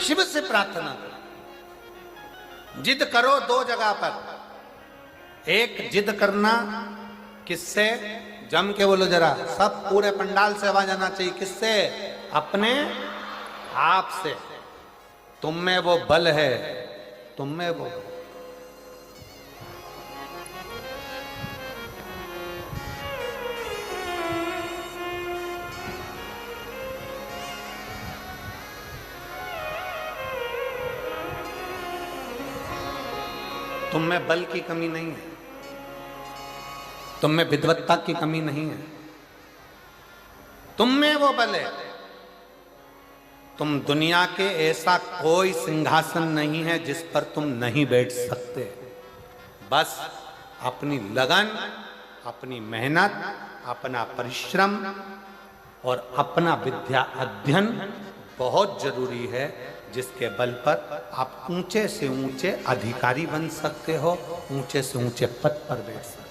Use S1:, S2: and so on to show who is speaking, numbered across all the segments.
S1: शिव से प्रार्थना करो। जिद करो दो जगह पर। एक जिद करना किससे? जम के बोलो जरा, सब पूरे पंडाल से आवाज आना चाहिए। किससे? अपने आप से। तुम में वो बल है, तुम में वो तुम में बल की कमी नहीं है, तुम में विद्वत्ता की कमी नहीं है, तुम में वो बल है। तुम दुनिया के ऐसा कोई सिंहासन नहीं है जिस पर तुम नहीं बैठ सकते। बस अपनी लगन, अपनी मेहनत, अपना परिश्रम और अपना विद्या अध्ययन बहुत जरूरी है, जिसके बल पर आप ऊंचे से ऊंचे अधिकारी बन सकते हो, ऊंचे से ऊंचे पद पर बैठ सकते हो,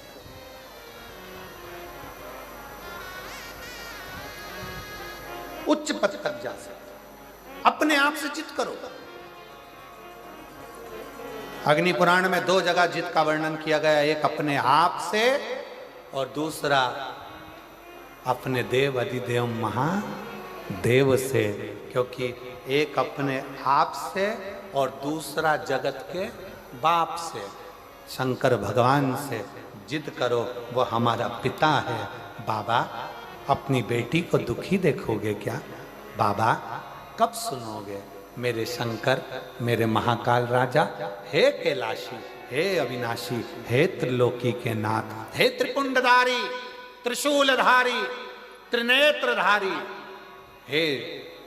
S1: उच्च पद तक जा सकते। अपने आप से जिद करो। अग्नि पुराण में दो जगह जिद का वर्णन किया गया, एक अपने आप से और दूसरा अपने देव अधिदेव महादेव से। क्योंकि एक अपने आप से और दूसरा जगत के बाप से, शंकर भगवान से जिद करो। वो हमारा पिता है। बाबा, अपनी बेटी को दुखी देखोगे क्या? बाबा, कब सुनोगे? मेरे शंकर, मेरे महाकाल राजा, हे कैलाशी, हे अविनाशी, हे त्रिलोकी के नाथ, हे त्रिपुंडधारी, त्रिशूलधारी, त्रिनेत्रधारी, हे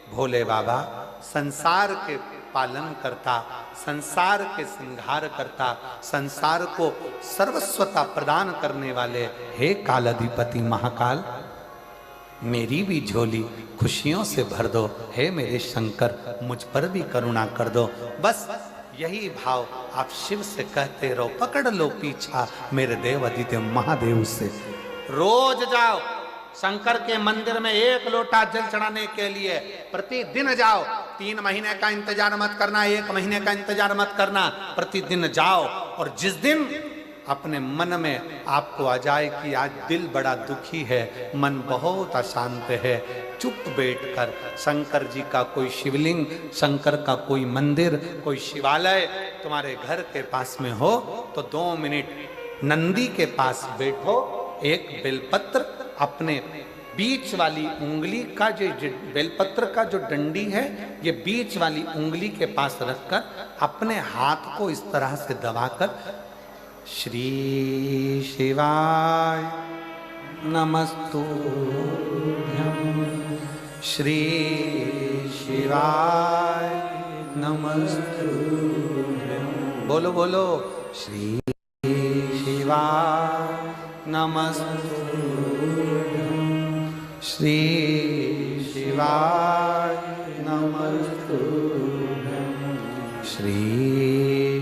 S1: भोले बाबा, संसार के पालन करता, संसार के संहार करता, संसार को सर्वस्वता प्रदान करने वाले, हे कालाधिपति महाकाल, मेरी भी झोली खुशियों से भर दो। हे मेरे शंकर, मुझ पर भी करुणा कर दो। बस यही भाव आप शिव से कहते रहो। पकड़ लो पीछा मेरे देव अधिदेव महादेव से। रोज जाओ शंकर के मंदिर में, एक लोटा जल चढ़ाने के लिए प्रतिदिन जाओ। 3 महीने का इंतजार मत करना, 1 महीने का इंतजार मत करना, प्रतिदिन जाओ। और जिस दिन अपने मन में आपको आ जाए कि आज दिल बड़ा दुखी है, मन बहुत अशांत है, चुप बैठकर शंकर जी का कोई शिवलिंग, शंकर का कोई मंदिर, कोई शिवालय तुम्हारे घर के पास में हो तो 2 मिनट नंदी के पास बैठो। एक बेलपत्र अपने बीच वाली उंगली का, जो बेलपत्र का जो डंडी है, ये बीच वाली उंगली के पास रखकर अपने हाथ को इस तरह से दबाकर श्री शिवाय नमस्तुभ्यं, श्री शिवाय नमस्तुभ्यं। बोलो बोलो, श्री शिवाय नमस्तुभ्यं, श्री शिवाय नमस्तुभ्यं, श्री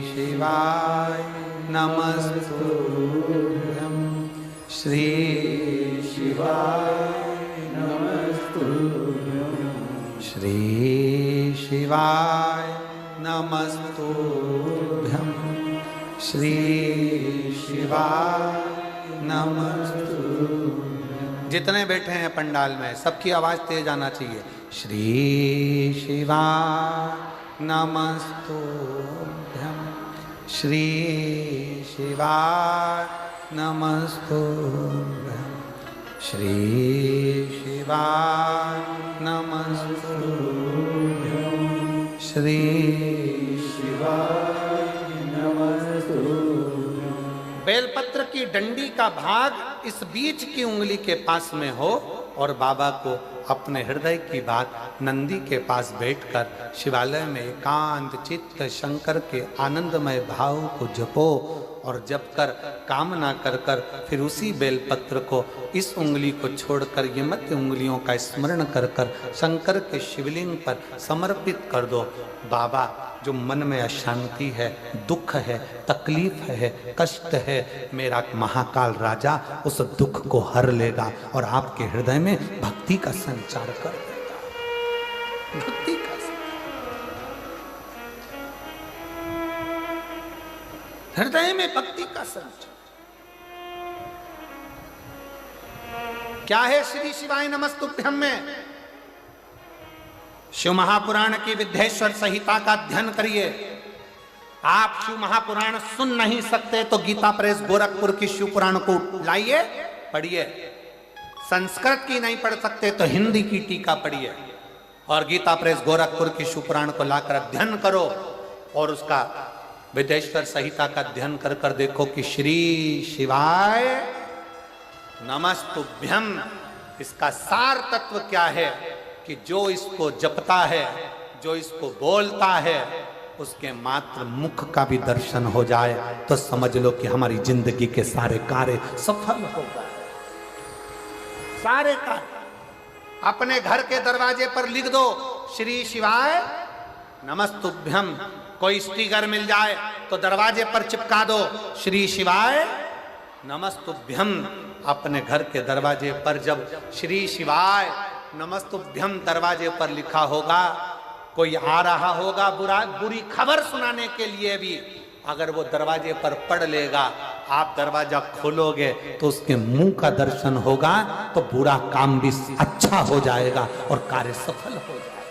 S1: शिवाय नमस्तुभ्यं, श्री शिवाय नमस्तुभ्यं, श्री शिवाय नमस्तुभ्यं, श्री शिवाय नमस्तुभ्यं। जितने बैठे हैं पंडाल में, सबकी आवाज तेज आना चाहिए। श्री शिवाय नमस्तुभ्यं, श्री शिवाय नमस्तुभ्यं, श्री शिवाय नमस्तुभ्यं, श्री शिवाय नमस्तुभ्यं। बेलपत्र की डंडी का भाग इस बीच की उंगली के पास में हो और बाबा को अपने हृदय की बात नंदी के पास बैठकर शिवालय में एकांत चित्त शंकर के आनंदमय भाव को जपो। और जप कर कामना कर कर फिर उसी बेलपत्र को, इस उंगली को छोड़कर ये मध्य उंगलियों का स्मरण कर कर शंकर के शिवलिंग पर समर्पित कर दो। बाबा, जो मन में अशांति है, दुख है, तकलीफ है, कष्ट है, मेरा महाकाल राजा उस दुख को हर लेगा और आपके हृदय में भक्ति का संचार कर देगा। भक्ति का हृदय में भक्ति का संचार। क्या है श्री शिवाय नमस्तुभ्यम में? शिव महापुराण की विद्येश्वर संहिता का अध्ययन करिए। आप शिव महापुराण सुन नहीं सकते तो गीता प्रेस गोरखपुर की शिव पुराण को लाइए, पढ़िए। संस्कृत की नहीं पढ़ सकते तो हिंदी की टीका पढ़िए और गीता प्रेस गोरखपुर की शिव पुराण को लाकर अध्ययन करो और उसका विद्येश्वर संहिता का अध्ययन कर कर देखो कि श्री शिवाय नमस्तुभ्यम इसका सार तत्व क्या है कि जो इसको जपता है, जो इसको बोलता है, उसके मात्र मुख का भी दर्शन हो जाए तो समझ लो कि हमारी जिंदगी के सारे कार्य सफल हो गए। सारे कार्य अपने घर के दरवाजे पर लिख दो श्री शिवाय नमस्तुभ्यम। कोई स्टिकर मिल जाए तो दरवाजे पर चिपका दो श्री शिवाय नमस्तुभ्यम। अपने घर के दरवाजे पर जब श्री शिवाय नमस्तुभ्यम दरवाजे पर लिखा होगा, कोई आ रहा होगा बुरी खबर सुनाने के लिए भी, अगर वो दरवाजे पर पढ़ लेगा, आप दरवाजा खोलोगे तो उसके मुंह का दर्शन होगा तो बुरा काम भी अच्छा हो जाएगा और कार्य सफल हो जाएगा।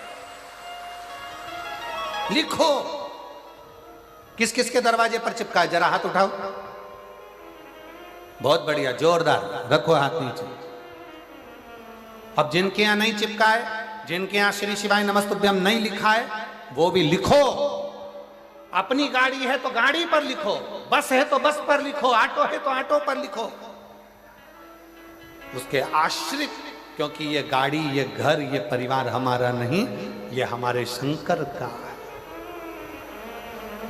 S1: लिखो। किस किस के दरवाजे पर चिपका है? जरा हाथ उठाओ। बहुत बढ़िया, जोरदार, रखो हाथ नीचे। अब जिनके यहां नहीं चिपका है, जिनके यहां श्री शिवाय नमस्तुभ्यम नहीं लिखा है, वो भी लिखो। अपनी गाड़ी है तो गाड़ी पर लिखो, बस है तो बस पर लिखो, ऑटो है तो ऑटो पर लिखो। उसके आश्रित, क्योंकि ये गाड़ी, ये घर, ये परिवार हमारा नहीं, ये हमारे शंकर का है,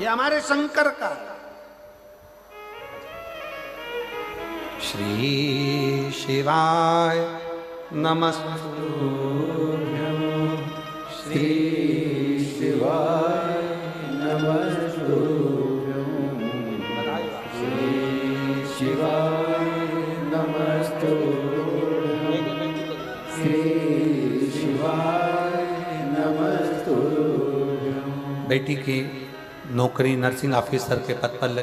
S1: ये हमारे शंकर का। श्री शिवाय नमस्तुभ्यम, श्री शिवाय नमस्तुभ्यम, श्री शिवाय नमस्तुभ्यम, श्री शिवाय नमस्तुभ्यम। बेटी की नौकरी नर्सिंग ऑफिसर के पद पर लगी।